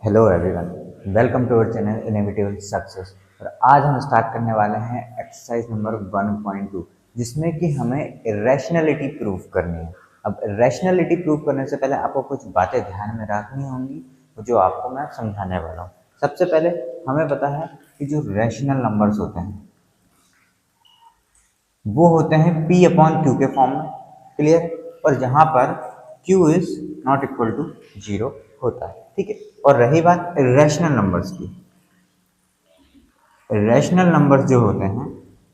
Hello everyone, welcome to our channel inevitable success. और आज हम स्टार्ट करने वाले हैं एक्सरसाइज नंबर 1.2, जिसमें कि हमें इरेशनलिटी प्रूफ करनी है। अब इरेशनलिटी प्रूफ करने से पहले आपको कुछ बातें ध्यान में रखनी होंगी, जो आपको मैं समझाने वाला हूँ। सबसे पहले हमें पता है कि जो रैशनल नंबर्स होते हैं वो होते हैं P अपॉन क्यू के फॉर्म में, क्लियर। और जहाँ पर Q is not equal to 0 होता है, ठीक है। और रही बात इरेशनल नंबर्स की, इरेशनल नंबर्स जो होते हैं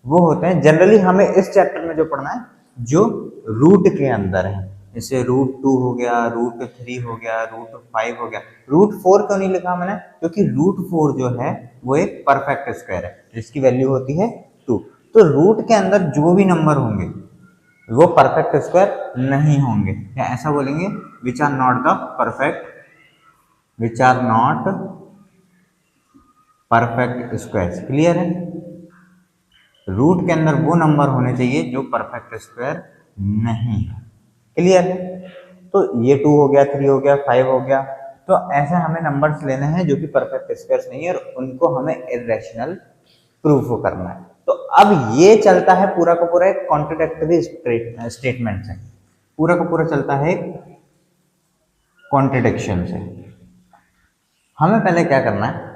वो होते हैं, जनरली हमें इस चैप्टर में जो पढ़ना है, जो रूट के अंदर है। जैसे √2 हो गया, √3 हो गया, √5 हो गया। √4 क्यों नहीं लिखा मैंने? क्योंकि √4 जो है वो एक परफेक्ट स्क्वायर है जिसकी वैल्यू होती है 2। तो रूट के अंदर जो भी नंबर होंगे वो परफेक्ट स्क्वायर नहीं होंगे, या ऐसा बोलेंगे which are not the perfect, which are not perfect square. Clear है? रूट के अंदर वो नंबर होने चाहिए जो परफेक्ट स्क्वायर नहीं है। क्लियर है? तो ये 2 हो गया, 3 हो गया, 5 हो गया। तो ऐसे हमें नंबर्स लेने हैं जो कि परफेक्ट स्क्वायर्स नहीं है और उनको हमें इरेशनल प्रूफ करना है। तो अब ये चलता है पूरा का पूरा एक कॉन्ट्रडिक्टरी स्टेटमेंट से, पूरा का पूरा चलता है एक कॉन्ट्रडिक्शन से। हमें पहले क्या करना है,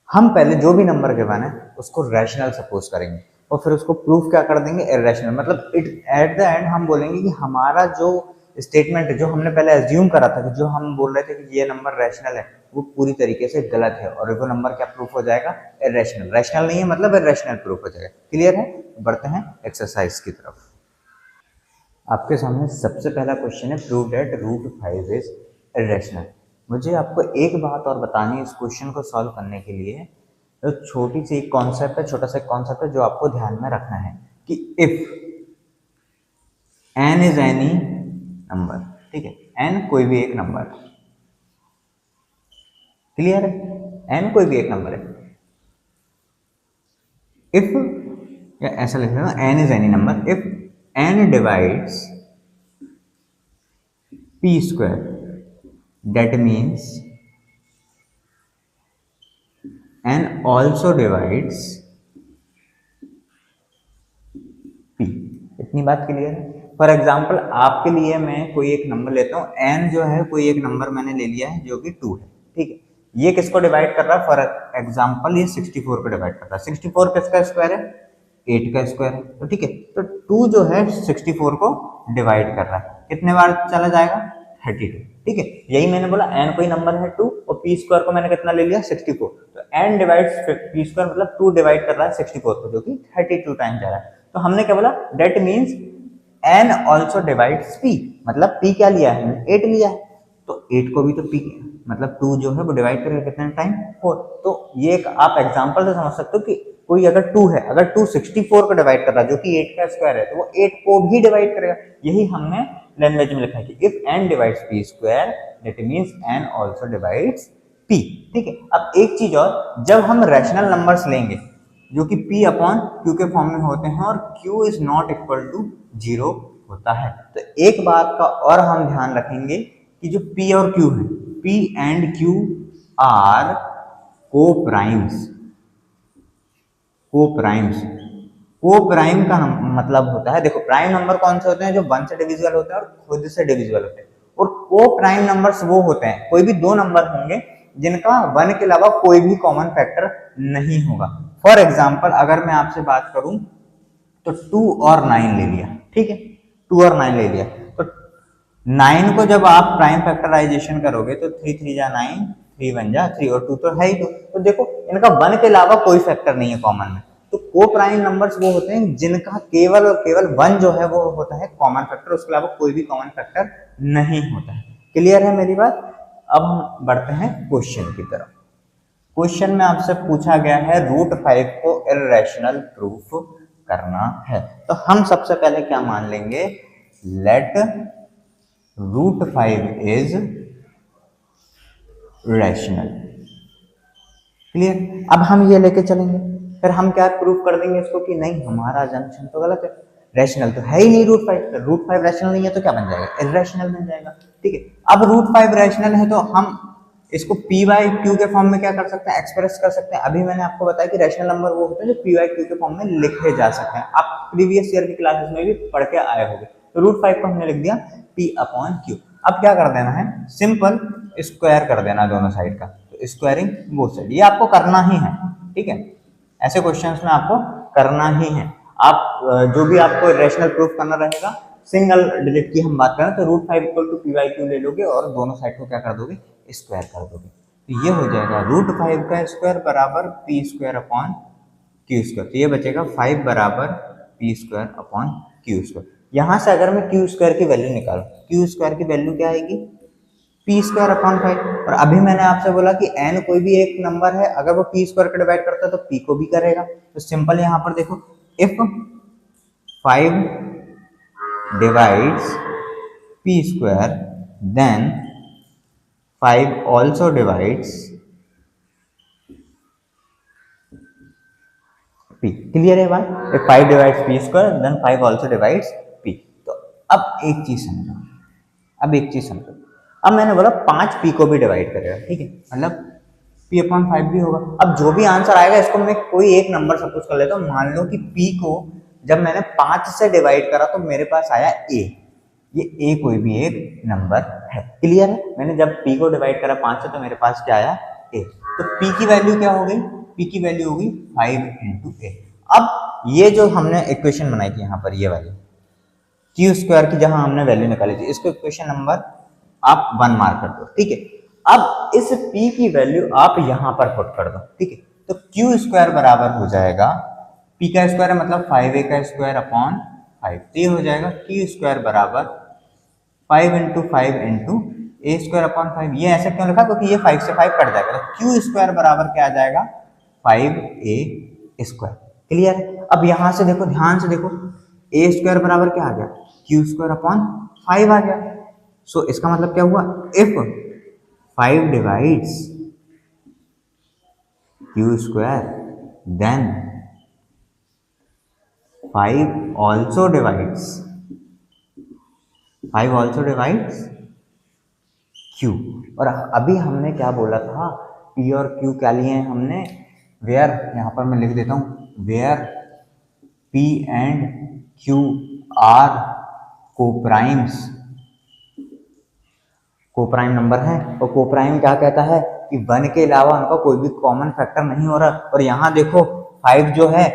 हम पहले जो भी नंबर गिवन है उसको रैशनल सपोज करेंगे और फिर उसको प्रूफ क्या कर देंगे, इरेशनल। मतलब इट एट द एंड हम बोलेंगे कि हमारा जो स्टेटमेंट है, जो हमने पहले एज्यूम करा था कि जो हम बोल रहे थे कि ये नंबर रैशनल है, वो पूरी तरीके से गलत है और वो नंबर क्या प्रूफ हो जाएगा, इरेशनल। रैशनल नहीं है मतलब इरेशनल प्रूफ हो जाएगा। क्लियर है? बढ़ते हैं एक्सरसाइज की तरफ। आपके सामने सबसे पहला क्वेश्चन है, प्रूव दैट √5 इज इरेशनल। मुझे आपको एक बात और बतानी है इस क्वेश्चन को सॉल्व करने के लिए। तो छोटी सी एक कॉन्सेप्ट है, छोटा सा कॉन्सेप्ट है जो आपको ध्यान में रखना है कि if n is any number, ठीक है, n कोई भी एक नंबर, क्लियर है, n कोई भी एक नंबर है। इफ, या ऐसा लिख देना, n is any number if n divides p square, that means n also divides p। इतनी बात क्लियर है? फॉर एग्जाम्पल आपके लिए मैं कोई एक नंबर लेता हूँ, n जो है कोई एक नंबर मैंने ले लिया है जो कि 2 है, ठीक है। ये किसको डिवाइड कर रहा है? फॉर एग्जाम्पल ये 64 को डिवाइड कर रहा है। 64 किसका स्क्वायर है? 8 का स्क्वायर है। तो ठीक है, तो 2 जो है 64 को डिवाइड कर रहा है, कितने बार चला जाएगा? 32। ठीक है, यही मैंने बोला, n कोई नंबर है 2 और p स्क्वायर को मैंने कितना ले लिया? 64। तो n डिवाइड्स p स्क्वायर मतलब 2 डिवाइड कर रहा है 64 को, जो कि 32 टाइम जा रहा है। तो हमने क्या बोला? That means n also divides p, मतलब p क्या लिया है? 8 लिया है, तो 8 को भी तो p मतलब 2 जो है वो डिवाइड करेगा कितने टाइम? 4। तो ये एक आप एग्जांपल से समझ सकते हो कि कोई अगर 2 है, अगर 2 64 को डिवाइड कर रहा है जो कि 8 का स्क्वायर है, तो वो 8 को भी डिवाइड करेगा। यही हमने लैंग्वेज में लिखा है कि if n divides p square that means n also divides p। ठीक है, अब एक चीज और, जब हम रैशनल नंबर्स लेंगे जो कि p अपॉन q के फॉर्म में होते हैं और q is not equal to 0 होता है, तो एक बात का और हम ध्यान रखेंगे कि जो p और q है, p एंड q आर को प्राइम्स। को प्राइम्स, को प्राइम का मतलब होता है, देखो प्राइम नंबर कौन से होते हैं? जो 1 से डिविजिबल होते हैं और खुद से डिविजिबल होते हैं। और को प्राइम नंबर्स वो होते हैं, कोई भी दो नंबर होंगे जिनका 1 के अलावा कोई भी कॉमन फैक्टर नहीं होगा। फॉर एग्जाम्पल अगर मैं आपसे बात करूं तो 2 और 9 ले लिया, ठीक है, 2 और 9 ले लिया, तो 9 को जब आप प्राइम फैक्टराइजेशन करोगे तो 3 3 जा 9, 3 1 जा 3 और 2 तो है ही 2। तो देखो इनका 1 के अलावा कोई फैक्टर नहीं है कॉमन में। तो को प्राइम नंबर्स वो होते हैं जिनका केवल और केवल 1 जो है वो होता है कॉमन फैक्टर, उसके अलावा कोई भी कॉमन फैक्टर नहीं होता है। क्लियर है मेरी बात? अब हम बढ़ते हैं क्वेश्चन की तरफ। क्वेश्चन में आपसे पूछा गया है √5 को इरेशनल प्रूफ करना है, तो हम सबसे पहले क्या मान लेंगे? Let √5 is rational. क्लियर? अब हम ये लेके चलेंगे, फिर हम क्या प्रूफ कर देंगे इसको कि नहीं हमारा जंक्शन तो गलत है, रैशनल तो है ही नहीं √5, √5 रैशनल नहीं है तो क्या बन जाएगा? इरेशनल बन जाएगा। ठीक है, अब √5 रैशनल है तो हम इसको पी बाई क्यू के फॉर्म में क्या कर सकते हैं, एक्सप्रेस कर सकते हैं। अभी मैंने आपको बताया कि रैशनल नंबर वो होते हैं जो पी बाई क्यू के फॉर्म में लिखे जा सकते हैं। आप प्रीवियस ईयर की क्लासेस में भी पढ़ के आए होंगे। तो रूट 5 को हमने लिख दिया पी अपॉन क्यू। अब क्या कर देना है, सिंपल स्क्वायर कर देना दोनों साइड का, तो स्क्वायरिंग बोथ साइड, ये आपको करना ही है, ठीक है। ऐसे क्वेश्चंस में आपको करना ही है। आप जो भी आपको रैशनल प्रूफ करना रहेगा, सिंगल डिजिट की हम बात करें तो root 5 equal to P by Q ले लोगे और दोनों साइड को क्या कर दोगे, स्क्वायर कर दोगे। तो ये हो जाएगा रूट 5 का स्क्वायर बराबर P square upon Q square. तो ये बचेगा 5 बराबर P square upon Q square. यहाँ से अगर मैं क्यू स्क्वायर की वैल्यू निकालूं, क्यू स्क्वायर की वैल्यू क्या आएगी, पी स्क्वायर अपॉन 5। और अभी मैंने आपसे बोला कि एन कोई भी एक नंबर है, अगर वो पी स्क्वायर को डिवाइड करता है तो पी को भी करेगा। तो सिंपल यहाँ पर देखो, if 5 divides P square then 5 also divides P. Clear है बात? If 5 divides P square then 5 also divides P. तो अब एक चीज समझो, अब मैंने बोला 5 पी को भी डिवाइड करेगा, ठीक है, मतलब पी अपॉन 5 भी होगा। अब जो भी आंसर आएगा इसको मैं कोई एक नंबर सपोज कर लेता हूँ। मान लो कि पी को जब मैंने 5 से डिवाइड करा तो मेरे पास आया ए, ये ए कोई भी एक नंबर है। क्लियर है? मैंने जब पी को डिवाइड करा 5 से तो मेरे पास क्या आया, ए। तो पी की वैल्यू क्या हो गई, पी की वैल्यू हो गई 5 इंटू ए। अब ये जो हमने इक्वेशन बनाई थी यहाँ पर, ये वाली क्यू स्क्वायर की जहां हमने वैल्यू निकाली थी, इसको इक्वेशन नंबर आप 1 मार्क कर दो, ठीक है। अब इस p की वैल्यू आप यहां पर पुट कर दो, ठीक है। तो क्यू स्क्वायर बराबर हो जाएगा, p का स्क्वायर है मतलब 5a का स्क्वायर अपॉन 5। तो ये हो जाएगा क्यू स्क्वायर बराबर 5 इंटू 5 इंटू ए स्क्वायर अपॉन 5। ये ऐसे क्यों लिखा, क्योंकि ये 5 से 5 कट जाएगा। तो क्यू स्क्वायर बराबर क्या आ जाएगा, 5a स्क्वायर। क्लियर है? अब यहां से देखो, ध्यान से देखो, ए स्क्वायर बराबर क्या आ गया, क्यू स्क्वायर अपॉन 5 आ गया। सो इसका मतलब क्या हुआ, if 5 divides Q square then 5 also divides Q. और अभी हमने क्या बोला था, पी और क्यू क्या लिए हैं हमने, वेयर, यहां पर मैं लिख देता हूं, where P and Q are coprime number है। और कोप्राइम क्या कहता है कि 1 के अलावा उनका कोई भी कॉमन फैक्टर नहीं हो रहा। और यहाँ देखो 5 जो है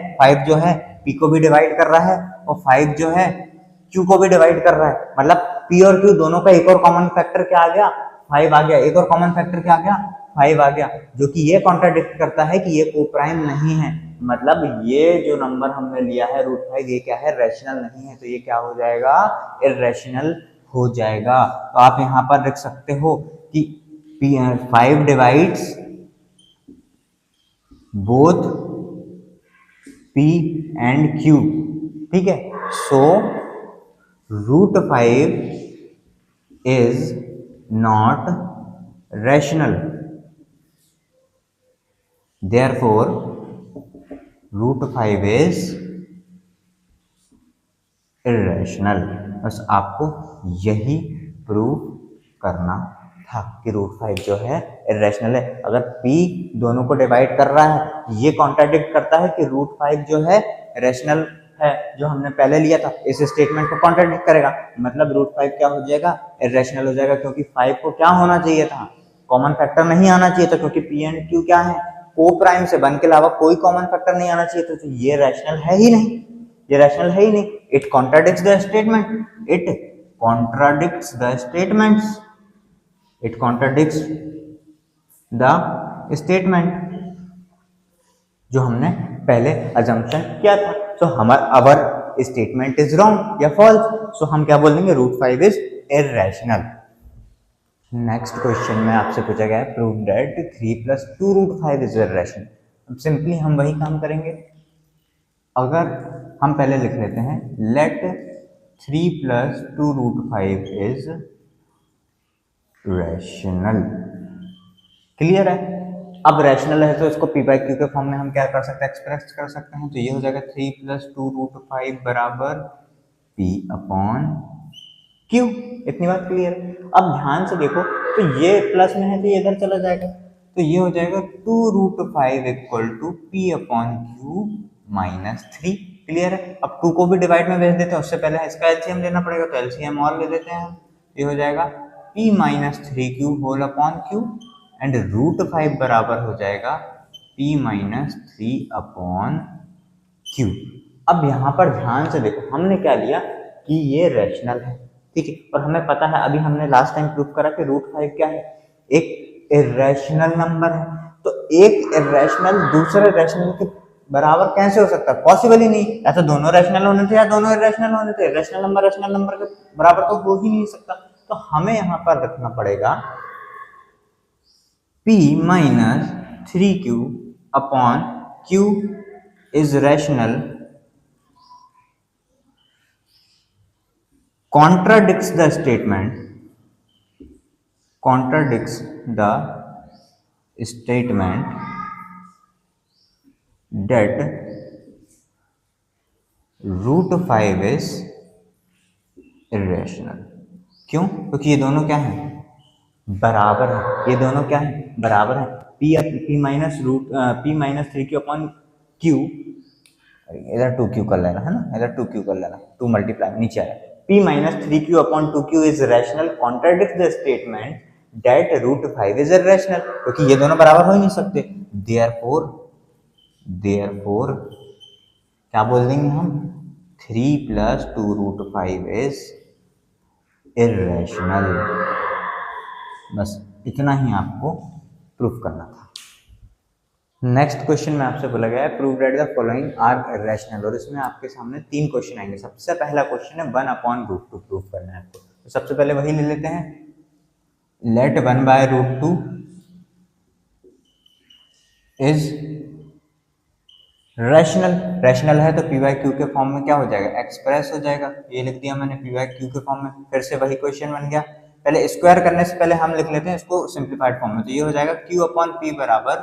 p को भी डिवाइड कर रहा है और 5 जो है q को भी डिवाइड कर रहा है। मतलब p और q दोनों का एक और कॉमन फैक्टर क्या आ गया, 5 आ गया। एक और कॉमन फैक्टर क्या आ गया, 5 आ गया, जो कि ये कॉन्ट्राडिक्ट करता है कि ये कोप्राइम नहीं है। मतलब ये जो नंबर हमने लिया है रूट 5, ये क्या है, रैशनल नहीं है। तो ये क्या हो जाएगा, इर्रेशनल हो जाएगा। तो आप यहां पर लिख सकते हो कि 5 divides both p and q, ठीक है। So root 5 is not rational, therefore root 5 is irrational. बस आपको यही प्रूव करना था कि रूट 5 जो है इर्रेशनल है। अगर p दोनों को डिवाइड कर रहा है, ये कॉन्ट्राडिक्ट करता है कि रूट 5 जो है रैशनल है, जो हमने पहले लिया था, इस स्टेटमेंट को कॉन्ट्राडिक्ट करेगा। मतलब रूट 5 क्या हो जाएगा, इर्रेशनल हो जाएगा, क्योंकि 5 को क्या होना चाहिए था, कॉमन फैक्टर नहीं आना चाहिए था, क्योंकि p एंड q क्या है, को प्राइम से 1 के अलावा कोई कॉमन फैक्टर नहीं आना चाहिए था। तो ये रैशनल है ही नहीं, ये रैशनल है ही नहीं। It contradicts the statement, it contradicts the statement जो हमने पहले अजम्पशन किया था। So our statement is wrong या फॉल्स। सो हम क्या बोल देंगे, root 5 is irrational. Next question में आपसे पूछा गया है, prove that 3 + 2 root 5 is irrational. अब सिंपली हम वही काम करेंगे। अगर हम पहले लिख लेते हैं, let 3 + 2 root 5 is rational. Clear है? अब रैशनल है तो इसको p बाई क्यू के फॉर्म में हम क्या कर सकते हैं, एक्सप्रेस कर सकते हैं। तो ये हो जाएगा 3 + 2 रूट 5 बराबर p अपॉन क्यू। इतनी बात क्लियर है? अब ध्यान से देखो, तो ये प्लस में है तो ये इधर चला जाएगा, तो ये हो जाएगा 2√5 equal to P upon Q minus 3। Clear है। अब 2 को भी डिवाइड में भेज देते हैं, उससे पहले इसका एलसीएम लेना पड़ेगा, तो एलसीएम और ले लेते हैं हम। ये हो जाएगा p minus 3q whole upon q and √5 बराबर हो जाएगा p माइनस 3 अपॉन q। अब यहाँ पर ध्यान से देखो, हमने क्या लिया कि ये रैशनल है, ठीक है, और हमें पता है अभी हमने लास्ट टाइम प्रूव करा कि √5 क्या है, एक इरेशनल नंबर है। तो एक इरेशनल दूसरे रैशनल के बराबर कैसे हो सकता है, पॉसिबल ही नहीं। या तो दोनों रैशनल होने थे या दोनों इरेशनल होने थे, रैशनल नंबर के बराबर तो हो ही नहीं सकता। तो हमें यहाँ पर रखना पड़ेगा p minus 3q upon q is rational contradicts the statement that √5 is irrational। क्यों? क्योंकि ये दोनों क्या है, बराबर है। ये दोनों क्या है, बराबर है। p minus 3q upon q, इधर 2q कर लेना है ना, इधर 2q कर लेना, 2 मल्टीप्लाई नीचे आया। p minus 3q upon 2q is rational contradict the statement that √5 is irrational, क्योंकि ये दोनों बराबर हो ही नहीं सकते। देयरफॉर क्या बोल देंगे हम, 3 प्लस 2√5 इज इरेशनल। बस इतना ही आपको प्रूफ करना था। नेक्स्ट क्वेश्चन में आपसे बोला गया है prove that the following are irrational, और इसमें आपके सामने 3 क्वेश्चन आएंगे। सबसे पहला क्वेश्चन है 1/√2 प्रूव करना है आपको, तो सबसे पहले वही ले लेते हैं। लेट 1/√2 इज रैशनल है तो पी बाई क्यू के फॉर्म में क्या हो जाएगा, एक्सप्रेस हो जाएगा। ये लिख दिया मैंने पी बाई क्यू के फॉर्म में। फिर से वही क्वेश्चन बन गया, पहले स्क्वायर करने से पहले हम लिख लेते हैं इसको सिंप्लीफाइड फॉर्म में। तो ये हो जाएगा क्यू अपॉन पी बराबर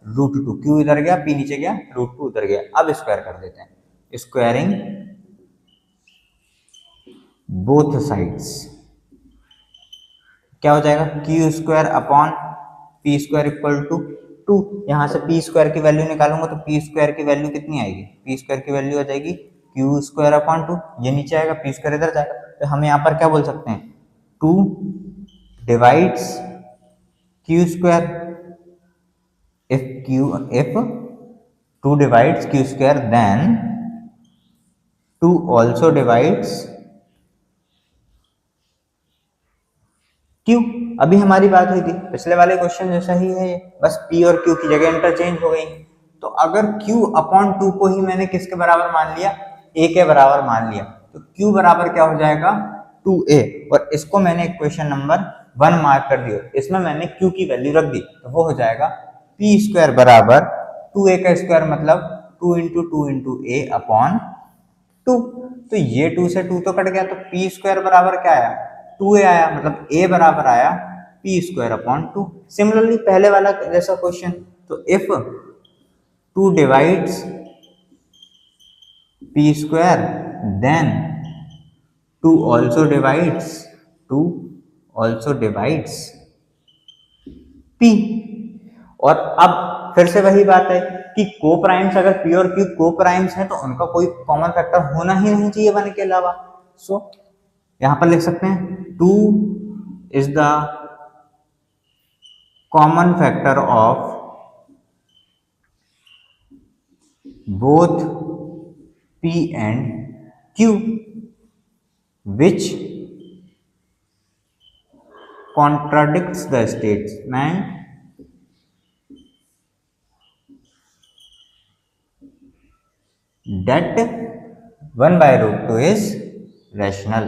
√2, क्यू इधर गया, पी नीचे गया, √2 उधर गया। अब स्क्वायर कर देते हैं, स्क्वायरिंग बोथ साइड्स क्या हो जाएगा, Q square upon P square equal to 2। यहाँ से पी स्क्वायर की वैल्यू निकालूंगा तो पी स्क्वायर की वैल्यू कितनी आएगी, पी स्क्वायर की वैल्यू आ जाएगी क्यू स्क्वायर अपॉन 2, ये नीचे आएगा, पी स्क्वायर इधर जाएगा। तो हम यहाँ पर क्या बोल सकते हैं, 2 divides Q square. if 2 divides q square then 2 also divides q। अभी हमारी बात हुई थी पिछले वाले क्वेश्चन जैसा ही है ये, बस p और q की जगह इंटरचेंज हो गई। तो अगर q अपॉन 2 को ही मैंने किसके बराबर मान लिया, a के बराबर मान लिया, तो q बराबर क्या हो जाएगा 2a, और इसको मैंने इक्वेशन नंबर 1 मार्क कर दिया, इसमें मैंने q की वैल्यू रख दी, तो वो हो जाएगा पी स्क्वायर बराबर 2a का स्क्वायर मतलब 2 इंटू 2 इंटू ए अपॉन 2। तो ये 2 से 2 तो कट गया, तो पी स्क्वायर बराबर क्या आया, 2a आया, मतलब a बराबर आया पी स्क्वायर अपॉन 2। सिमिलरली पहले वाला जैसा क्वेश्चन, तो if 2 divides P square then 2 also divides p। और अब फिर से वही बात है कि को प्राइम्स, अगर p और q को प्राइम्स है तो उनका कोई कॉमन फैक्टर होना ही नहीं चाहिए 1 के अलावा। सो यहां पर लिख सकते हैं 2 is the common factor of both p and q which contradicts the statement that 1/√2 is rational।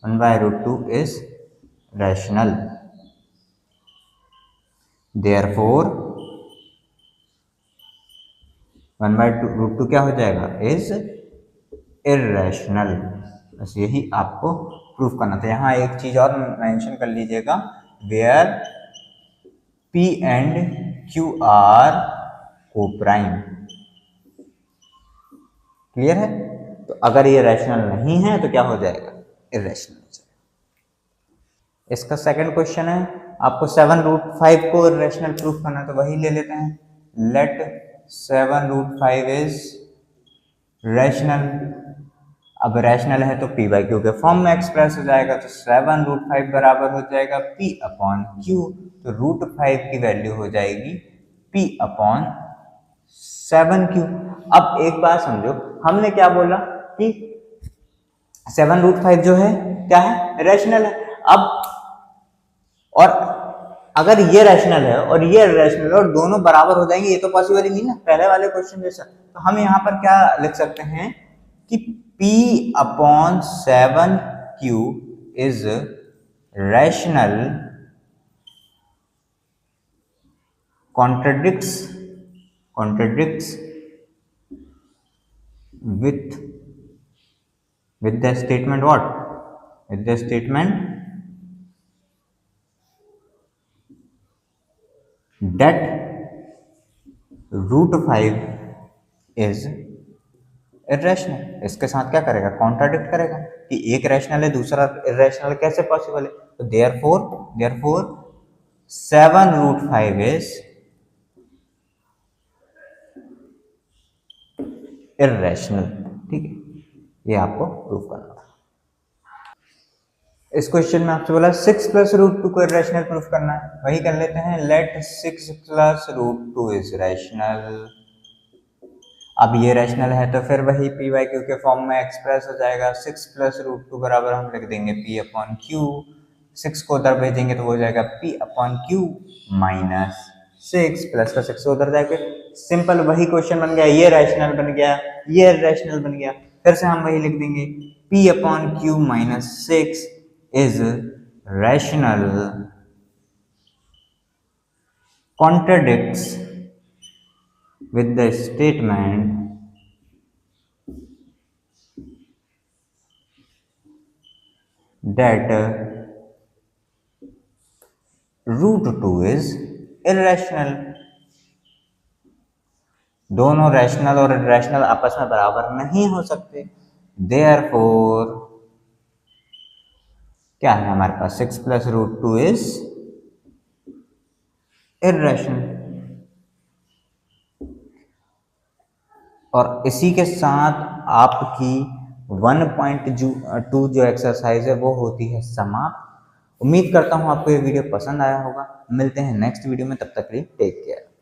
1/√2 is rational, therefore 1/√2 क्या हो जाएगा, is irrational। बस यही आपको प्रूफ करना था। यहाँ एक चीज और मेंशन कर लीजिएगा, where p and q are coprime. Clear है। तो अगर ये रैशनल नहीं है तो क्या हो जाएगा, इरेशनल हो जाएगा। इसका सेकंड क्वेश्चन है, आपको 7√5 को रैशनल प्रूफ करना है, तो वही ले लेते हैं। Let 7√5 is rational. अब रैशनल है तो पी बाई क्यू के फॉर्म में एक्सप्रेस हो जाएगा, तो 7√5 बराबर हो जाएगा पी अपॉन क्यू। तो √5 की वैल्यू हो जाएगी पी अपॉन 7Q। अब एक बात समझो, हमने क्या बोला कि 7√5 जो है क्या है, रैशनल है। अब और अगर ये रैशनल है और ये रैशनल है और दोनों बराबर हो जाएंगे, ये तो पॉसिबल ही नहीं ना, पहले वाले क्वेश्चन जैसा। तो हम यहाँ पर क्या लिख सकते हैं कि P upon 7Q is rational contradicts with the statement what? With the statement that √5 is irrational। इसके साथ क्या करेगा, कॉन्ट्राडिक्ट करेगा कि एक रैशनल है दूसरा इरेशनल, कैसे पॉसिबल है। तो देयरफॉर 7√5 इज इरेशनल। ठीक है, ये आपको प्रूफ करना था। इस क्वेश्चन में आपसे बोला 6 + √2 को रैशनल प्रूफ करना है, वही कर लेते हैं। Let 6 + √2 is rational. अब ये रैशनल है तो फिर वही पी बाई क्यू के फॉर्म में एक्सप्रेस हो जाएगा। 6 + √2 बराबर हम लिख देंगे पी अपॉन क्यू। 6 को उधर भेजेंगे तो हो जाएगा P upon Q minus 6 plus का 6 उधर जाके सिंपल वही क्वेश्चन बन गया, ये रैशनल बन गया, ये रैशनल बन गया। फिर से हम वही लिख देंगे P upon Q minus 6 is rational contradicts with the statement that √2 is irrational। दोनों रैशनल और इरेशनल आपस में बराबर नहीं हो सकते। देयरफॉर क्या है हमारे पास, 6 + √2 इज इरेशनल। और इसी के साथ आपकी 1.2 जो एक्सरसाइज है वो होती है समाप्त। उम्मीद करता हूँ आपको ये वीडियो पसंद आया होगा। मिलते हैं नेक्स्ट वीडियो में, तब तक के लिए टेक केयर।